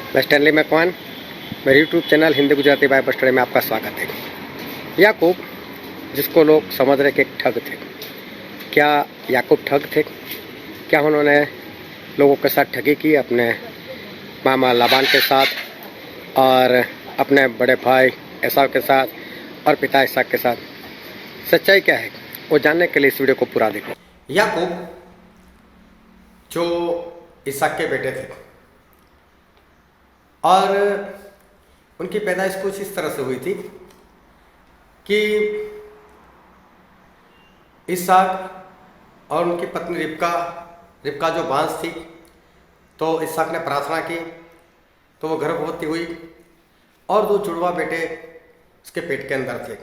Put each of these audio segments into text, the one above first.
मैं स्टैनली मैकवान, मेरे YouTube channel Hindi Gujarati Bible study में आपका स्वागत है। याकूब, जिसको लोग समझ रहे कि एक ठग थे, क्या याकूब ठग थे? क्या उन्होंने लोगों के साथ ठगी की, अपने मामा लाबान के साथ और अपने बड़े भाई एसाव के साथ और पिता इसहाक के साथ? सच्चाई क्या है, वो जानने के लिए इस वीडियो को पूरा देखो। याकूब जो इसहाक के बेटे थे और उनकी पैदाइश कुछ इस तरह से हुई थी कि इसहाक और उनकी पत्नी रिबका जो बांस थी, तो इसहाक ने प्रार्थना की तो वो गर्भवती हुई और दो जुड़वा बेटे उसके पेट के अंदर थे।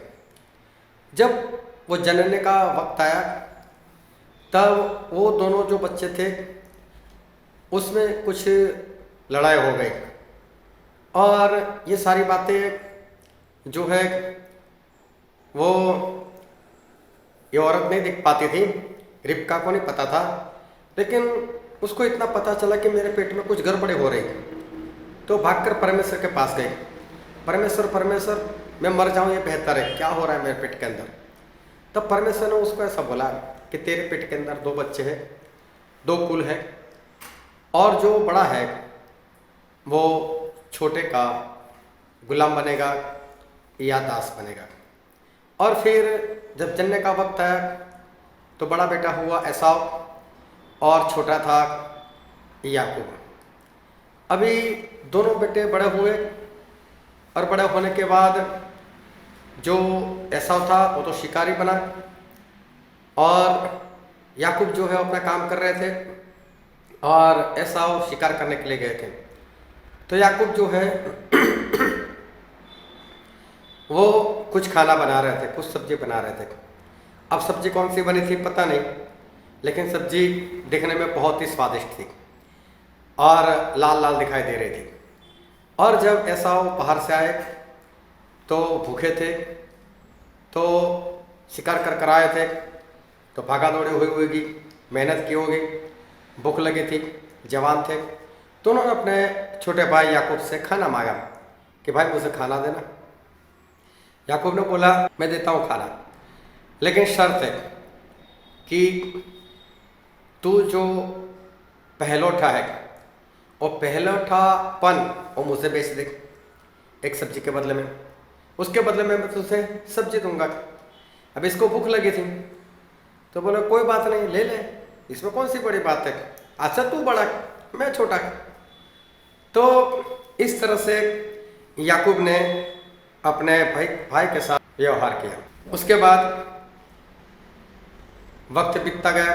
जब वो जनने का वक्त आया तब वो दोनों जो बच्चे थे उसमें कुछ लड़ाई हो गई और ये सारी बातें जो है वो ये औरत नहीं देख पाती थी, रिबका को नहीं पता था, लेकिन उसको इतना पता चला कि मेरे पेट में कुछ गड़बड़ी हो रही, तो भागकर परमेश्वर के पास गई। परमेश्वर, मैं मर जाऊं ये बेहतर है, क्या हो रहा है मेरे पेट के अंदर? तब परमेश्वर ने उसको ऐसा बोला कि तेरे पेट के अंदर दो बच्चे हैं, दो कुल है, और जो बड़ा है वो छोटे का गुलाम बनेगा या दास बनेगा। और फिर जब जनने का वक्त आया तो बड़ा बेटा हुआ एसाव और छोटा था याकूब। अभी दोनों बेटे बड़े हुए और बड़े होने के बाद जो एसाव था वो तो शिकारी बना और याकूब जो है अपना काम कर रहे थे और एसाव शिकार करने के लिए गए थे। तो याकूब जो है वो कुछ खाना बना रहे थे, कुछ सब्जी बना रहे थे। अब सब्जी कौन सी बनी थी पता नहीं, लेकिन सब्जी देखने में बहुत ही स्वादिष्ट थी और लाल लाल दिखाई दे रही थी। और जब एसाव बाहर से आए तो भूखे थे, तो शिकार कर आए थे, तो भागा दौड़े हुई होगी, मेहनत की होगी, भूख लगी थी, जवान थे, तो उन्होंने अपने छोटे भाई याकूब से खाना मांगा कि भाई मुझे खाना देना। याकूब ने बोला मैं देता हूँ खाना, लेकिन शर्त है कि तू जो पहलौठा है और पहलौठापन वो मुझे बेच दे एक सब्जी के बदले में, उसके बदले में मैं तुझे सब्जी दूंगा। अब इसको भूख लगी थी तो बोला कोई बात नहीं, ले ले, इसमें कौन सी बड़ी बात है, अच्छा तू बड़ा मैं छोटा। तो इस तरह से याकूब ने अपने भाई के साथ व्यवहार किया। उसके बाद वक्त बीतता गया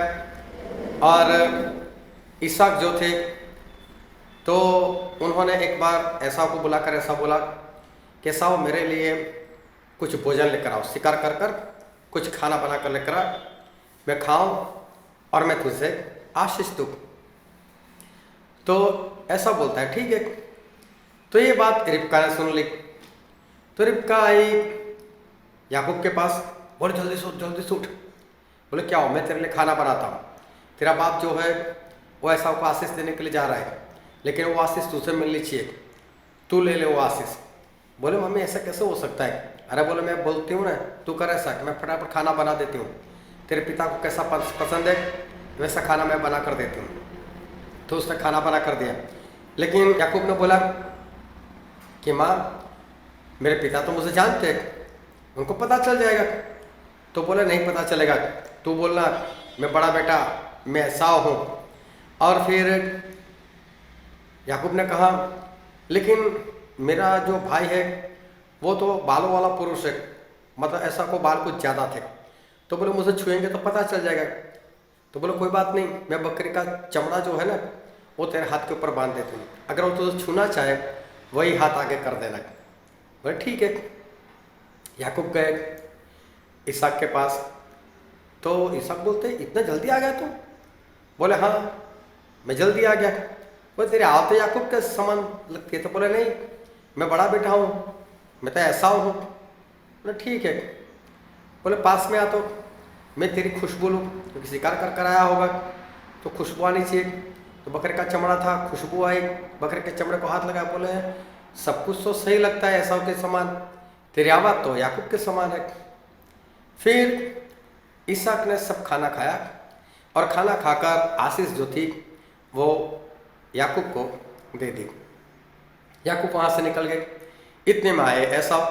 और इसहाक जो थे तो उन्होंने एक बार एसाव को बुलाकर ऐसा बोला कि एसाव मेरे लिए कुछ भोजन लेकर आओ, शिकार कर कुछ खाना बना कर लेकर आ, मैं खाऊं और मैं तुझे आशीष दूं। तो ऐसा बोलता है ठीक है। तो ये बात रिबका ने सुन ली, तो रिबका आई याकूब के पास, बोले जल्दी से उठ। बोले क्या हो, मैं तेरे लिए खाना बनाता हूँ, तेरा बाप जो है वो एसाव को आशीष देने के लिए जा रहा है, लेकिन वो आशीष तुझे मिलनी चाहिए, तू ले ले वो आशीष। बोले मम्मी ऐसा कैसे हो सकता है? अरे बोले मैं बोलती हूँ ना तू कर ऐसा, मैं फटाफट खाना बना देती हूँ, तेरे पिता को कैसा पसंद है वैसा खाना मैं बना कर देती हूँ। तो उसने खाना बना कर दिया, लेकिन याकूब ने बोला कि माँ मेरे पिता तो मुझे जानते हैं, उनको पता चल जाएगा। तो बोले नहीं पता चलेगा, तू बोलना मैं बड़ा बेटा, मैं एसाव हूँ। और फिर याकूब ने कहा लेकिन मेरा जो भाई है वो तो बालों वाला पुरुष है, मतलब ऐसा को बाल कुछ ज़्यादा थे। तो बोले मुझे छुएंगे तो पता चल जाएगा। तो बोले कोई बात नहीं, मैं बकरी का चमड़ा जो है ना वो तेरे हाथ के ऊपर बांध देती हूँ, अगर वो तुझे छूना चाहे वही हाथ आगे कर देना। बोले ठीक है। याकूब गए इसहाक के पास, तो इसहाक बोलते इतना जल्दी आ गया तू? बोले हाँ मैं जल्दी आ गया। बोले तेरे आते याकूब के समान लगती है। तो बोले नहीं मैं बड़ा बेटा हूँ, मैं तो एसाव हूँ। बोले ठीक है। बोले पास में आ तो मैं तेरी खुशबू लूँ, क्योंकि शिकार कर आया होगा तो खुशबू आनी चाहिए। तो बकरे का चमड़ा था, खुशबू आई, बकरे के चमड़े को हाथ लगाया, बोले सब कुछ तो सही लगता है एसाव के समान, तेरी आवाज़ तो याकूब के समान है। फिर इसहाक ने सब खाना खाया और खाना खाकर आशीष जो थी वो याकूब को दे दी। याकूब वहाँ से निकल गए। इतने में आए एसाव,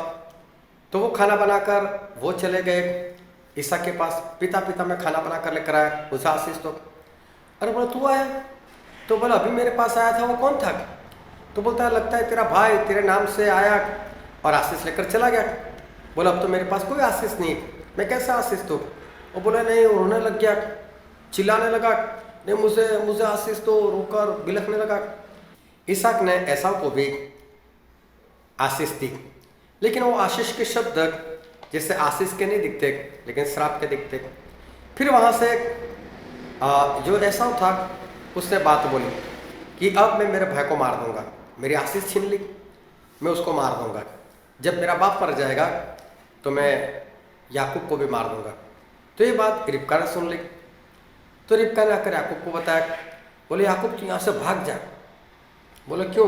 तो वो खाना बनाकर वो चले गए इसहाक के पास। पिता मैं खाना बना कर लेकर आया। उसे आशीष तो अरे बोला तू आया? तो बोला अभी मेरे पास आया था। वो कौन था? तो बोलता है लगता है तेरा भाई तेरे नाम से आया और आशीष लेकर चला गया। बोला अब तो मेरे पास कोई आशीष नहीं, मैं कैसे आशीष दूँ? वो बोला नहीं, रोने लग गया, चिल्लाने लगा, नहीं मुझे आशीष तो, रोकर बिलखने लगा। इसहाक ने एसाव को भी आशीष दी, लेकिन वो आशीष के शब्द जैसे आशीष के नहीं दिखते लेकिन श्राप के दिखते। फिर वहाँ से जो एसाव था उसने बात बोली कि अब मैं मेरे भाई को मार दूंगा, मेरी आशीष छीन ली, मैं उसको मार दूंगा। जब मेरा बाप मर जाएगा तो मैं याकूब को भी मार दूंगा। तो ये बात रिबका ने सुन ली। तो रिबका ने आकर याकूब को बताया, बोले याकूब तू यहाँ से भाग जा। बोले क्यों?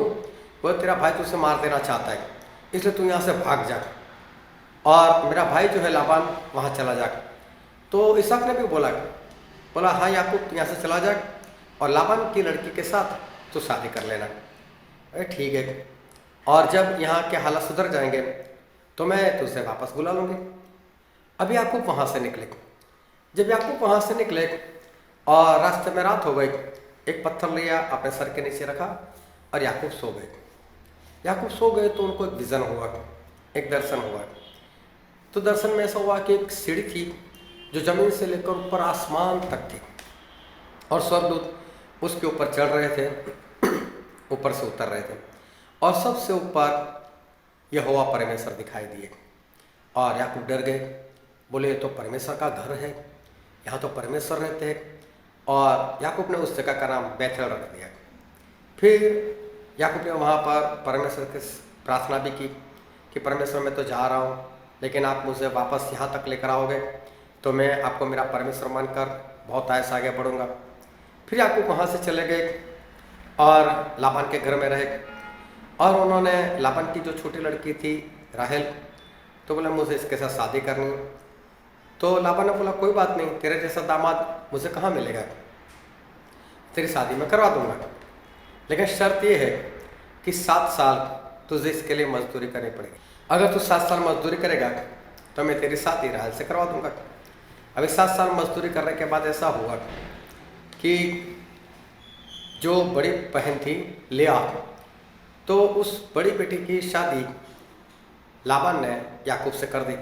बोले तेरा भाई तुझसे मार देना चाहता है, इसलिए तू यहाँ से भाग जा और मेरा भाई जो है लाबान वहाँ चला जा। तो इसहाक ने भी बोला हाँ याकूब तू यहाँ से चला जा और लाबान की लड़की के साथ तू शादी कर लेना। अरे ठीक है, और जब यहाँ के हालात सुधर जाएंगे तो मैं तुझसे वापस बुला लूँगी। अब याकूब वहाँ से निकले। जब याकूब वहाँ से निकले और रास्ते में रात हो गई, एक पत्थर लिया अपने सर के नीचे रखा और याकूब सो गए। याकूब सो गए तो उनको एक विज़न हुआ, एक दर्शन हुआ। तो दर्शन में ऐसा हुआ कि एक सीढ़ी थी जो ज़मीन से लेकर ऊपर आसमान तक थी और स्वर्गदूत उसके ऊपर चढ़ रहे थे, ऊपर से उतर रहे थे और सबसे ऊपर यहोवा परमेश्वर दिखाई दिए। और याकूब डर गए, बोले ये तो परमेश्वर का घर है, यहाँ तो परमेश्वर रहते हैं। और याकूब ने उस जगह का नाम बैथेल रख दिया। फिर याकूब ने वहाँ पर परमेश्वर की प्रार्थना भी की कि परमेश्वर मैं तो जा रहा हूँ, लेकिन आप मुझे वापस यहाँ तक लेकर आओगे तो मैं आपको मेरा परमेश्वर मानकर बहुत आगे बढ़ूँगा। फिर याकूब वहाँ से चले गए और लाबान के घर में रहे। और उन्होंने लाबान की जो छोटी लड़की थी राहेल, तो बोला मुझे इसके साथ शादी करनी। तो लाबान ने बोला कोई बात नहीं, तेरे जैसा दामाद मुझे कहाँ मिलेगा, तेरी शादी मैं करवा दूंगा, लेकिन शर्त ये है कि 7 साल तुझे इसके लिए मजदूरी करनी पड़ेगी। अगर तू 7 साल मजदूरी करेगा तो मैं तेरी शादी राहेल से करवा दूंगा। अभी 7 साल मजदूरी करने के बाद ऐसा हुआ कि जो बड़ी बहन थी लिया, तो उस बड़ी बेटी की शादी लाबान ने याकूब से कर दी।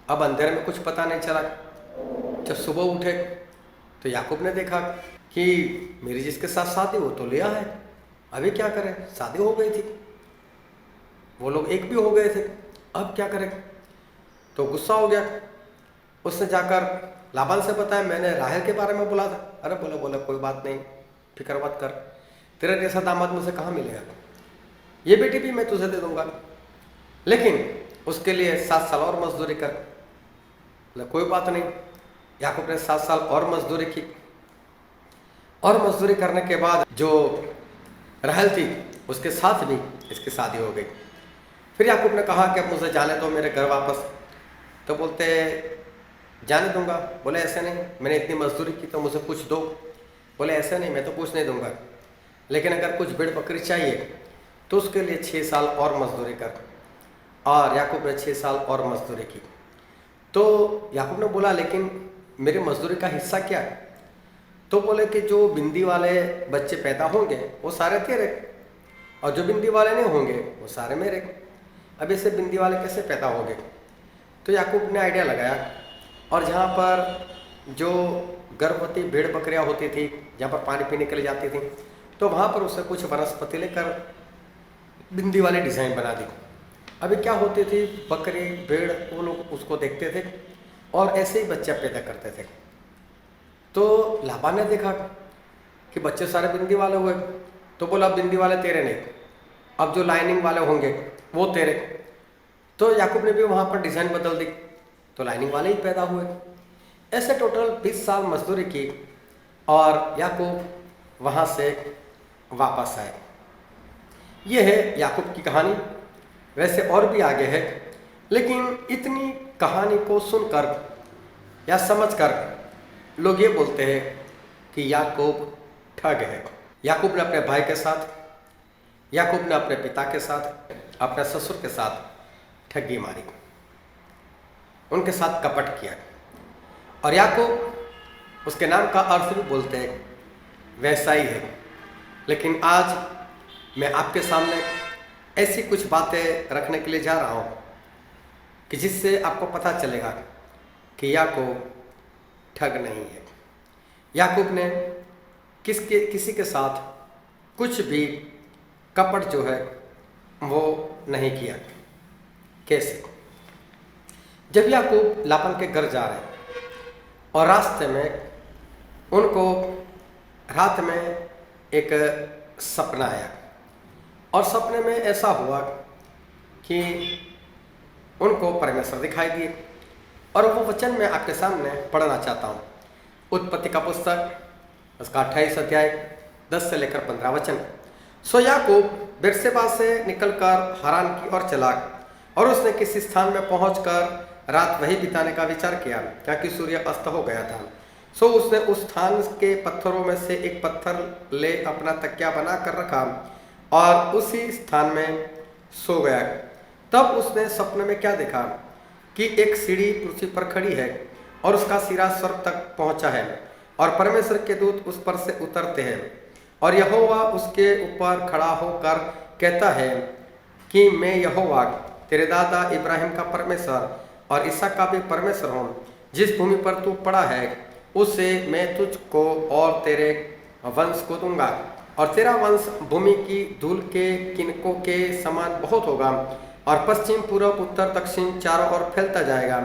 अब अंधेरे में कुछ पता नहीं चला। जब सुबह उठे तो याकूब ने देखा कि मेरी जिसके साथ शादी वो तो लिया है, अभी क्या करें, शादी हो गई थी, वो लोग एक भी हो गए थे, अब क्या करें। तो गुस्सा हो गया। उसने जाकर लाबान से बताया मैंने राहेल के बारे में बोला था। अरे बोला कोई बात नहीं, फिक्र मत कर, तेरा जैसा दामाद मुझे कहाँ मिलेगा, ये बेटी भी मैं तुझे दे दूंगा, लेकिन उसके लिए 7 साल और मजदूरी कर। बोला कोई बात नहीं। याकूब ने 7 साल और मजदूरी की और मजदूरी करने के बाद जो राहेल थी उसके साथ भी इसकी शादी हो गई। फिर याकूब ने कहा कि अब मुझे जाने दो मेरे घर वापस। तो बोलते जाने दूंगा। बोले ऐसे नहीं, मैंने इतनी मजदूरी की तो मुझे कुछ दो। बोले ऐसे नहीं, मैं तो कुछ नहीं दूंगा, लेकिन अगर कुछ भेड़ बकरी चाहिए तो उसके लिए 6 साल और मजदूरी कर। और याकूब ने 6 साल और मजदूरी की। तो याकूब ने बोला लेकिन मेरी मजदूरी का हिस्सा क्या है? तो बोले कि जो बिंदी वाले बच्चे पैदा होंगे वो सारे तेरे, और जो बिंदी वाले नहीं होंगे वो सारे मेरे। अब ऐसे बिंदी वाले कैसे पैदा होंगे? तो याकूब ने आइडिया लगाया, और जहाँ पर जो गर्भवती भेड़ बकरियाँ होती थी, जहाँ पर पानी पीने के लिए जाती थी, तो वहाँ पर उससे कुछ वनस्पति लेकर बिंदी वाली डिज़ाइन बना दी। अभी क्या होती थी, बकरी भेड़ वो लोग उसको देखते थे और ऐसे ही बच्चा पैदा करते थे। तो लाबान ने देखा कि बच्चे सारे बिंदी वाले हुए, तो बोला अब बिंदी वाले तेरे नहीं, अब जो लाइनिंग वाले होंगे वो तेरे। तो याकूब ने भी वहाँ पर डिज़ाइन बदल दी, तो लाइनिंग वाले ही पैदा हुए। ऐसे टोटल 20 साल मजदूरी की और याकूब वहाँ से वापस आए। ये है याकूब की कहानी। वैसे और भी आगे है, लेकिन इतनी कहानी को सुनकर या समझकर लोग ये बोलते हैं कि याकूब ठग है। याकूब ने अपने भाई के साथ, याकूब ने अपने पिता के साथ, अपने ससुर के साथ ठगी मारी, उनके साथ कपट किया। और याकूब, उसके नाम का अर्थ भी बोलते हैं वैसा ही है। लेकिन आज मैं आपके सामने ऐसी कुछ बातें रखने के लिए जा रहा हूँ कि जिससे आपको पता चलेगा कि याकूब ठग नहीं है। याकूब ने किसी के साथ कुछ भी कपट जो है वो नहीं किया। कैसे? जब याकूब लाबान के घर जा रहे हैं और रास्ते में उनको रात में एक सपना आया, और सपने में ऐसा हुआ कि उनको परमेश्वर दिखाई दिए, और वो वचन मैं आपके सामने पढ़ना चाहता हूँ। उत्पत्ति का पुस्तक उसका 28 अध्याय 10 से लेकर 15 वचन। सो याकूब बेर्शेबा से निकलकर हारान की ओर चला, और उसने किसी स्थान में पहुंचकर रात वहीं बिताने का विचार किया, क्योंकि सूर्य अस्त हो गया था। सो उसने उस स्थान के पत्थरों में से एक पत्थर ले अपना तकिया बना कर रखा और उसी स्थान में सो गया। तब उसने सपने में क्या देखा कि एक सीढ़ी पृथ्वी पर खड़ी है और उसका सिरा स्वर्ग तक पहुंचा है, और परमेश्वर के दूत उस पर से उतरते हैं, और यहोवा उसके ऊपर खड़ा होकर कहता है कि मैं यहोवा तेरे दादा इब्राहिम का परमेश्वर और इसहाक का भी परमेश्वर हूँ। जिस भूमि पर तू पड़ा है उसे मैं तुझको और तेरे वंश को दूंगा, और तेरा वंश भूमि की धूल के किनकों के समान बहुत होगा, और पश्चिम पूर्व उत्तर दक्षिण चारों ओर फैलता जाएगा,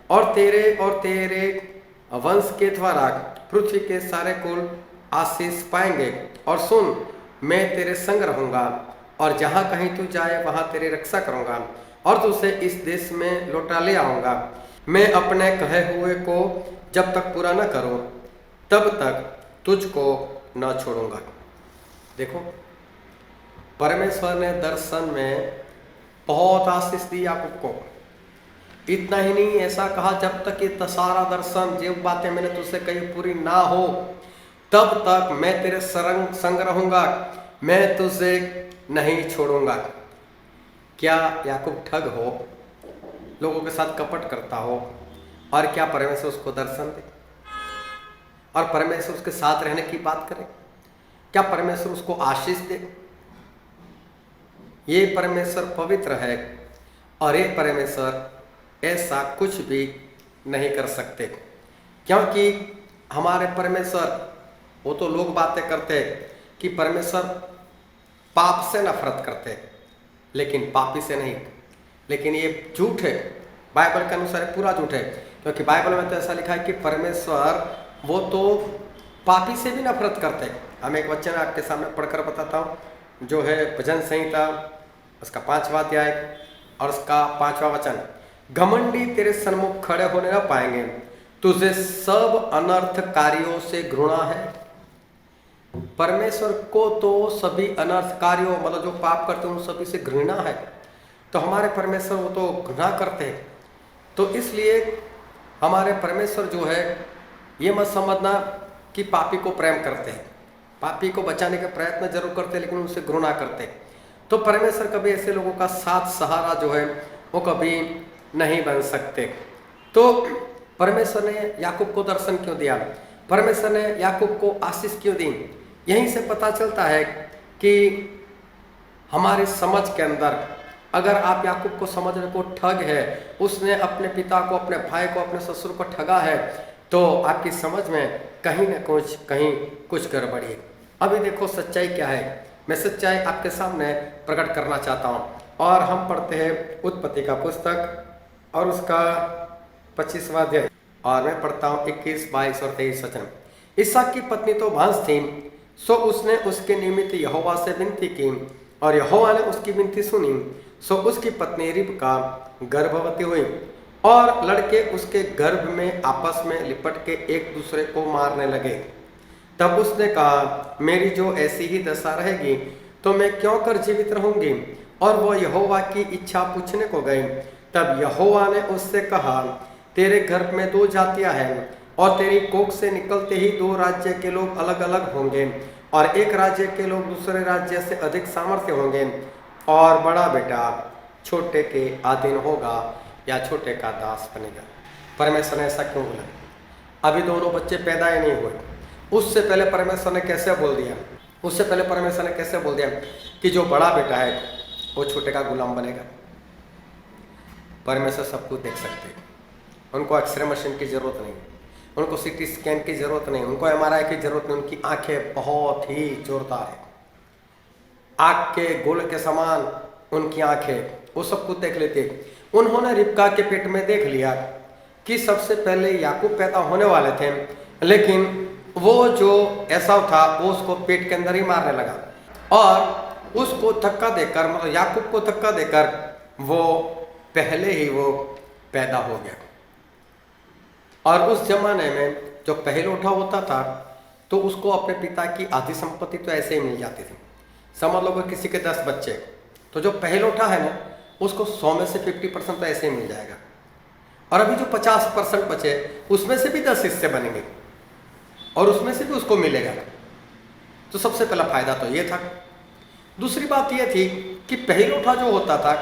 और तेरे वंश के द्वारा पृथ्वी के सारे कुल आशीष पाएंगे। और सुन, मैं तेरे संग रहूंगा, और जहाँ कहीं तू जाए वहाँ तेरी रक्षा करूंगा, और तुझे इस देश में लौटा ले आऊंगा। मैं अपने कहे हुए को जब तक पूरा न करूं तब तक तुझको न छोड़ूंगा। देखो, परमेश्वर ने दर्शन में बहुत आशीष दी याकूब को। इतना ही नहीं, ऐसा कहा जब तक ये सारा दर्शन, जो बातें मैंने तुझसे कही पूरी ना हो तब तक मैं तेरे संग रहूंगा, मैं तुझे नहीं छोड़ूंगा। क्या याकूब ठग हो, लोगों के साथ कपट करता हो, और क्या परमेश्वर उसको दर्शन दे और परमेश्वर उसके साथ रहने की बात करे? क्या परमेश्वर उसको आशीष दे? ये परमेश्वर पवित्र है, और ये परमेश्वर ऐसा कुछ भी नहीं कर सकते, क्योंकि हमारे परमेश्वर, वो तो लोग बातें करते कि परमेश्वर पाप से नफरत करते, लेकिन पापी से नहीं। लेकिन ये झूठ है, बाइबल के अनुसार पूरा झूठ है, क्योंकि बाइबल में तो ऐसा लिखा है कि परमेश्वर वो तो पापी से भी नफरत करते हैं। हम एक वचन आपके सामने पढ़कर बताता हूँ, जो है भजन संहिता उसका 5वां अध्याय और उसका 5वां वचन। घमंडी तेरे सन्मुख खड़े होने न पाएंगे, तुझे सब अनर्थ कार्यों से घृणा है। परमेश्वर को तो सभी अनर्थ कार्यों, मतलब जो पाप करते हैं उन सभी से घृणा है। तो हमारे परमेश्वर वो तो घृणा करते हैं। तो इसलिए हमारे परमेश्वर जो है, ये मत समझना कि पापी को प्रेम करते हैं, पापी को बचाने का प्रयत्न जरूर करते हैं, लेकिन उनसे घृणा करते हैं। तो परमेश्वर कभी ऐसे लोगों का साथ सहारा जो है वो कभी नहीं बन सकते। तो परमेश्वर ने याकूब को दर्शन क्यों दिया? परमेश्वर ने याकूब को आशीष क्यों दी? यहीं से पता चलता है कि हमारी समझ के अंदर, अगर आप याकूब को समझ रहे को ठग है, उसने अपने पिता को, अपने भाई को, अपने ससुर को ठगा है, तो आपकी समझ में कहीं ना कहीं कुछ गड़बड़ी है। अभी देखो सच्चाई क्या है, मैं सच्चाई आपके सामने प्रकट करना चाहता हूँ। और हम पढ़ते हैं उत्पत्ति का पुस्तक और उसका 25वां अध्याय, और मैं पढ़ता हूँ 21, 22 और 23 वचन। इसहाक की पत्नी तो भांस थी, सो उसने उसके निमित्त यहोवा से विनती की, और यहोवा ने उसकी विनती सुनी। सो उसकी पत्नी रिबका गर्भवती हुई, और लड़के उसके गर्भ में आपस में लिपट के एक दूसरे को मारने लगे। तब उसने कहा, मेरी जो ऐसी ही दशा रहेगी तो मैं क्यों कर जीवित रहूंगी। और वो यहोवा की इच्छा पूछने को गई। तब यहोवा ने उससे कहा, तेरे घर में 2 जातियां हैं और तेरी कोख से निकलते ही 2 राज्य के लोग अलग अलग होंगे और एक राज्य के लोग दूसरे राज्य से अधिक सामर्थ्य होंगे और बड़ा बेटा छोटे के अधीन होगा या छोटे का दास बनेगा। परमेश्वर ने ऐसा क्यों बोला? अभी दोनों बच्चे पैदा ही नहीं हुए, उससे पहले परमेश्वर ने कैसे बोल दिया? उससे पहले परमेश्वर ने कैसे बोल दिया कि जो बड़ा बेटा है वो छोटे का गुलाम बनेगा। परमेश्वर सब कुछ देख सकते हैं, उनको एक्सरे मशीन की जरूरत नहीं, उनको सीटी स्कैन की जरूरत नहीं, उनको एमआरआई की जरूरत नहीं। उनकी आंखें बहुत ही जोरदार है, आग के गोले के समान उनकी आंखें, वो सब कुछ देख लेते। उन्होंने रिबका के पेट में देख लिया कि सबसे पहले याकूब पैदा होने वाले थे, लेकिन वो जो एसाव था वो उसको पेट के अंदर ही मारने लगा और उसको धक्का देकर, मतलब याकूब को धक्का देकर वो पहले ही वो पैदा हो गया। और उस जमाने में जो पहलौठा होता था तो उसको अपने पिता की आधी संपत्ति तो ऐसे ही मिल जाती थी। समझ लो कि किसी के 10 बच्चे, तो जो पहलौठा है ना उसको 100 में से 50% तो ऐसे ही मिल जाएगा। और अभी जो 50% बचे उसमें से भी 10 हिस्से बनेंगे और उसमें से भी उसको मिलेगा। तो सबसे पहला फायदा तो ये था। दूसरी बात ये थी कि पहलौठा जो होता था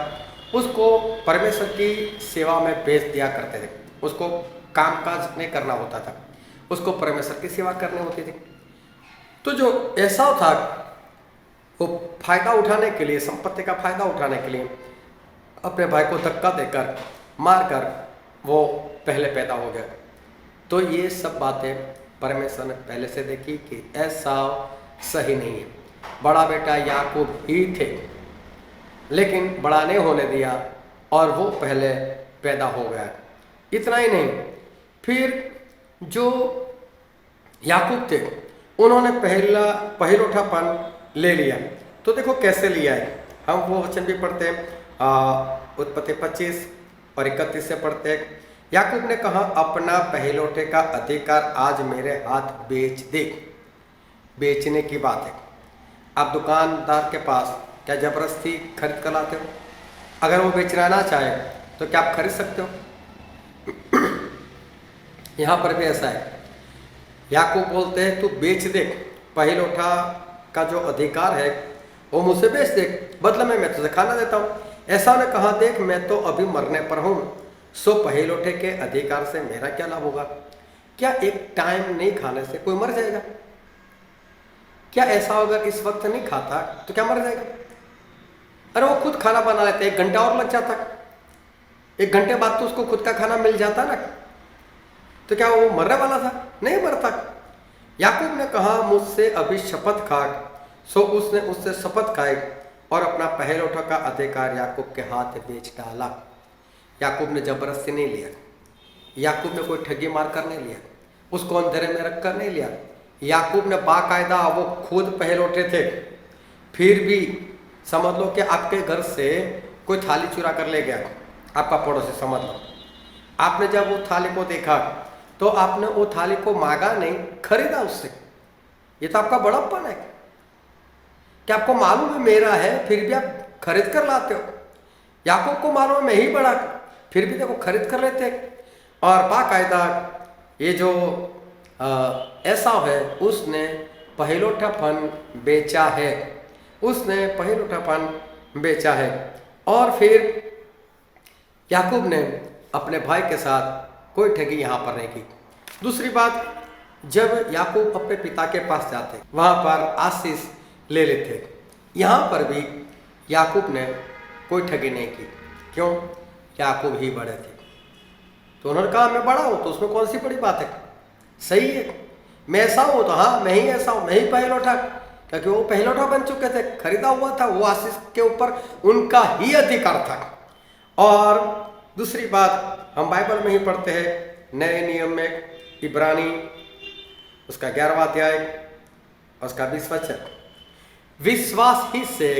उसको परमेश्वर की सेवा में भेज दिया करते थे, उसको कामकाज नहीं करना होता था, उसको परमेश्वर की सेवा करनी होती थी। तो जो ऐसा था वो फायदा उठाने के लिए, संपत्ति का फायदा उठाने के लिए अपने भाई को धक्का देकर मारकर वो पहले पैदा हो गया। तो ये सब बातें परमेश्वर ने पहले से देखी कि ऐसा सही नहीं है। बड़ा बेटा याकूब ही थे, लेकिन बड़ा नहीं होने दिया और वो पहले पैदा हो गया। इतना ही नहीं, फिर जो याकूब थे उन्होंने पहलौठापन ले लिया। तो देखो कैसे लिया है, हम वो वचन भी पढ़ते हैं, उत्पत्ति 25 और 31 से पढ़ते हैं। याकूब ने कहा, अपना पहलौठे का अधिकार आज मेरे हाथ बेच दे। बेचने की बात है। आप दुकानदार के पास क्या जबरदस्ती खरीद कर लाते हो? अगर वो बेचना ना चाहे तो क्या आप खरीद सकते हो? यहाँ पर भी ऐसा है। याकूब बोलते हैं तू बेच दे, पहलौठा का जो अधिकार है वो मुझसे बेच दे, बदले में मैं तुझे खाना देता हूँ। ऐसा ने कहा, देख मैं तो अभी मरने पर हूँ, सो पहलौठे के अधिकार से मेरा क्या लाभ होगा? क्या एक टाइम नहीं खाने से कोई मर जाएगा? क्या ऐसा अगर इस वक्त नहीं खाता तो क्या मर जाएगा? अरे वो खुद खाना बना लेते, 1 घंटा और लग जाता, 1 घंटे बाद तो उसको खुद का खाना मिल जाता ना, तो क्या वो मरने वाला था? नहीं मरता। याकूब ने कहा, मुझसे अभी शपथ खा। सो उसने उससे शपथ खाई और अपना पहलौठा का अधिकार याकूब के हाथ बेच डाला। याकूब ने जबरदस्ती नहीं लिया, याकूब ने कोई ठगी मार कर नहीं लिया, उसको अंधेरे में रख कर नहीं लिया। याकूब ने बाकायदा, वो खुद पहलौठे थे, फिर भी समझ लो कि आपके घर से कोई थाली चुरा कर ले गया, आपका पड़ोसी समझ लो। आपने जब वो थाली को देखा तो आपने वो थाली को मांगा नहीं, खरीदा उससे। ये तो आपका बड़प्पन है। क्या आपको मालूम है मेरा है, फिर भी आप खरीद कर लाते हो? याकूब को मालूम है मैं ही बड़ा, फिर भी देखो खरीद कर लेते। और बाकायदा ये जो एसाव है उसने पहलौठापन बेचा है, उसने पहलौठापन बेचा है। और फिर याकूब ने अपने भाई के साथ कोई ठगी यहाँ पर नहीं की। दूसरी बात, जब याकूब अपने पिता के पास जाते वहाँ पर आशीष ले लेते, यहाँ पर भी याकूब ने कोई ठगी नहीं की। क्यों? याकूब ही बड़े थे, तो उन्होंने कहा मैं बड़ा हूँ तो उसमें कौन सी बड़ी बात है, सही है। मैं ऐसा हूँ तो हाँ मैं ही ऐसा हूँ, मैं ही पहलौठा, क्योंकि वो पहलौठा बन चुके थे, खरीदा हुआ था, वो आशीष के ऊपर उनका ही अधिकार था। और दूसरी बात, हम बाइबल में ही पढ़ते हैं नए नियम में, इब्रानी उसका 11वां अध्याय उसका 20 वचन, विश्वास ही से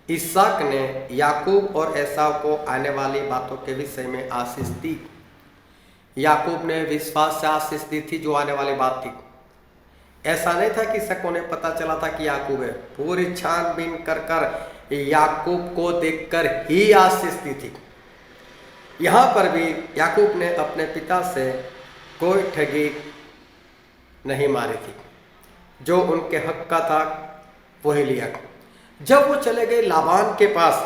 इसहाक ने याकूब और एसाव को आने वाली बातों के विषय में आशीष दी। याकूब ने विश्वास से आशीष दी थी जो आने वाली बात थी। ऐसा नहीं था कि शक उन्हें पता चला था कि याकूब है, पूरी छानबीन कर कर याकूब को देखकर ही आशीष दी थी। यहाँ पर भी याकूब ने अपने पिता से कोई ठगी नहीं मारी थी, जो उनके हक का था वही लिया। जब वो चले गए लाबान के पास,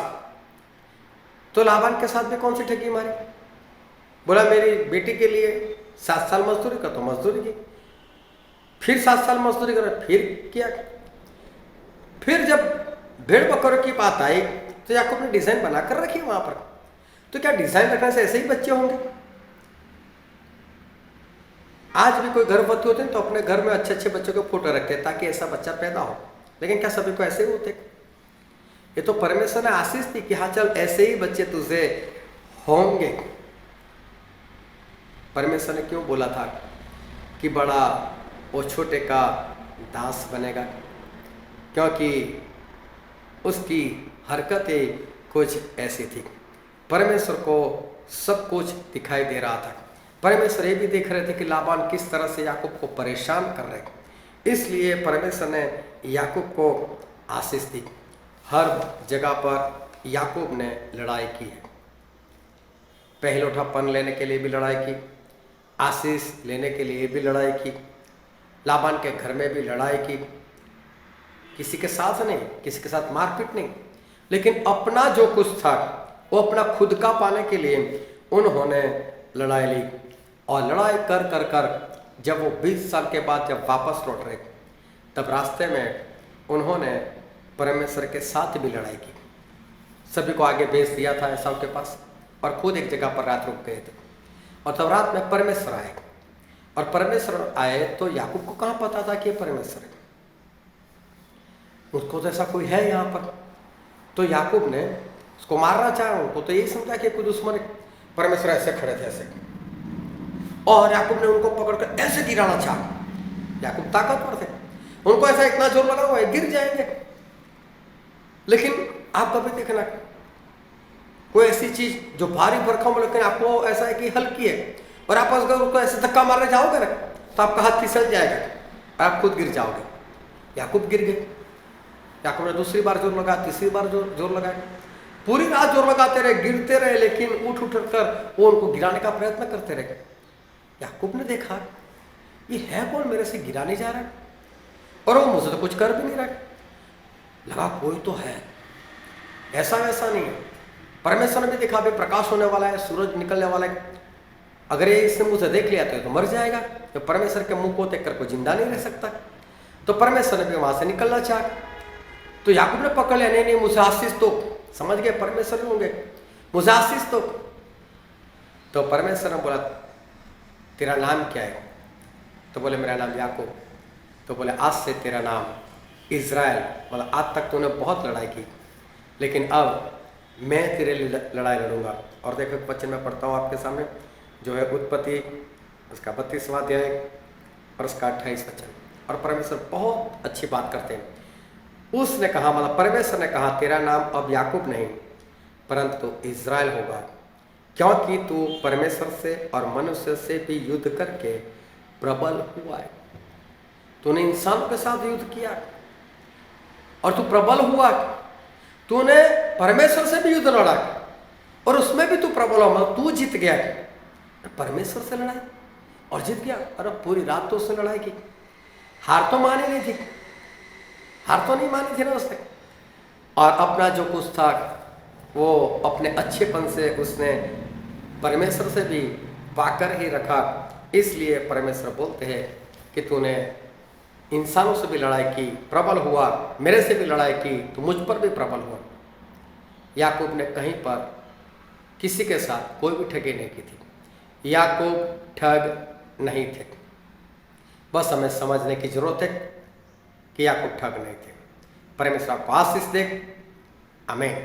तो लाबान के साथ भी कौन सी ठगी मारी? बोला मेरी बेटी के लिए 7 साल मजदूरी का, तो मजदूरी की, फिर 7 साल मजदूरी कर, फिर किया। फिर जब भेड़ बकरों की बात आई तो याकूब ने डिजाइन बनाकर रखी वहां पर। तो क्या डिजाइन रखने से ऐसे ही बच्चे होंगे? आज भी कोई गर्भवती होते हैं तो अपने घर में अच्छे अच्छे बच्चों के फोटो रखते हैं ताकि ऐसा बच्चा पैदा हो, लेकिन क्या सभी को ऐसे ही होते? ये तो परमेश्वर ने आशीष दी कि हाँ चल ऐसे ही बच्चे तुझे होंगे। परमेश्वर ने क्यों बोला था कि बड़ा वो छोटे का दास बनेगा? क्योंकि उसकी हरकतें कुछ ऐसी थी। परमेश्वर को सब कुछ दिखाई दे रहा था। परमेश्वर ये भी देख रहे थे कि लाबान किस तरह से याकूब को परेशान कर रहे, इसलिए परमेश्वर ने याकूब को आशीष दी। हर जगह पर याकूब ने लड़ाई की है। पहलोठापन लेने के लिए भी लड़ाई की, आशीष लेने के लिए भी लड़ाई की, लाबान के घर में भी लड़ाई की। किसी के साथ नहीं, किसी के साथ मारपीट नहीं, लेकिन अपना जो कुछ था वो अपना खुद का पाने के लिए उन्होंने लड़ाई ली। और लड़ाई कर कर कर जब वो 20 साल के बाद जब वापस लौट रहे, तब रास्ते में उन्होंने परमेश्वर के साथ भी लड़ाई की। सभी को आगे भेज दिया था एसाव के पास, और खुद एक जगह पर रात रुक गए थे। और तब रात में परमेश्वर आए, और परमेश्वर आए तो याकूब को कहाँ पता था कि परमेश्वर है? उसको तो ऐसा कोई है यहाँ पर। तो याकूब ने उसको मारना चाहा, उनको तो यही समझा कि कोई दुश्मन है। परमेश्वर ऐसे खड़े थे ऐसे, और याकूब ने उनको पकड़कर ऐसे गिराना चाहा। याकूब ताकतवर थे, उनको ऐसा इतना जोर लगा हुआ है गिर जाएंगे। लेकिन आप कभी देखना कोई ऐसी चीज जो भारी भरकम हो, लेकिन आपको ऐसा है कि हल्की है, और आप अगर उसको ऐसे धक्का मारने जाओगे ना तो आपका हाथ फिसल जाएगा और आप खुद गिर जाओगे। याकूब गिर गए। याकूब ने दूसरी बार जोर लगाया, तीसरी बार जोर लगाया, पूरी रात जोर लगाते रहे, गिरते रहे, लेकिन उठ कर वो उनको गिराने का प्रयत्न करते रहे। याकूब ने देखा ये है कौन, मेरे से गिरा नहीं जा रहा है, और वो मुझसे तो कुछ कर भी नहीं रहा। लगा कोई तो है, ऐसा वैसा नहीं है। परमेश्वर ने भी देखा अभी प्रकाश होने वाला है, सूरज निकलने वाला है, अगर ये इसने मुझे देख लिया तो मर जाएगा। तो परमेश्वर के मुंह को देख कर कोई जिंदा नहीं रह सकता। तो परमेश्वर ने भी वहां से निकलना चाहा, तो याकूब ने पकड़ लिया, नहीं मुझे आशीष दो। समझ गए परमेश्वर होंगे, मुझे आशीष दो। तो परमेश्वर ने बोला तेरा नाम क्या है? तो बोले मेरा नाम याकूब। तो बोले आज से तेरा नाम इज़राइल, मतलब आज तक तूने बहुत लड़ाई की, लेकिन अब मैं तेरे लिए लड़ाई लड़ूंगा। और देखो वचन में पढ़ता हूँ आपके सामने, जो है उत्पत्ति उसका 32वां अध्याय और उसका 28 वचन। और परमेश्वर बहुत अच्छी बात करते हैं। उसने कहा, मतलब परमेश्वर ने कहा तेरा नाम अब याकूब नहीं परंतु इज़राइल होगा, क्योंकि तू परमेश्वर से और मनुष्य से भी युद्ध करके प्रबल हुआ है। तूने इंसानों के साथ युद्ध किया और तू प्रबल हुआ। तूने परमेश्वर से भी युद्ध लड़ा और उसमें भी तू प्रबल हुआ, मतलब तू जीत गया। परमेश्वर से लड़ाई और जीत गया। अरे पूरी रात तो उसने लड़ाई की, हार तो मानी नहीं थी, हार तो नहीं मानी थी ना उसने। और अपना जो कुछ था वो अपने अच्छेपन से उसने परमेश्वर से भी पाकर ही रखा। इसलिए परमेश्वर बोलते हैं कि तूने इंसानों से भी लड़ाई की, प्रबल हुआ, मेरे से भी लड़ाई की, तो मुझ पर भी प्रबल हुआ। याकूब ने कहीं पर किसी के साथ कोई भी ठगी नहीं की थी। याकूब ठग नहीं थे। बस हमें समझने की जरूरत है कि याकूब ठग नहीं थे। परमेश्वर आपको आशीष दे। आमीन।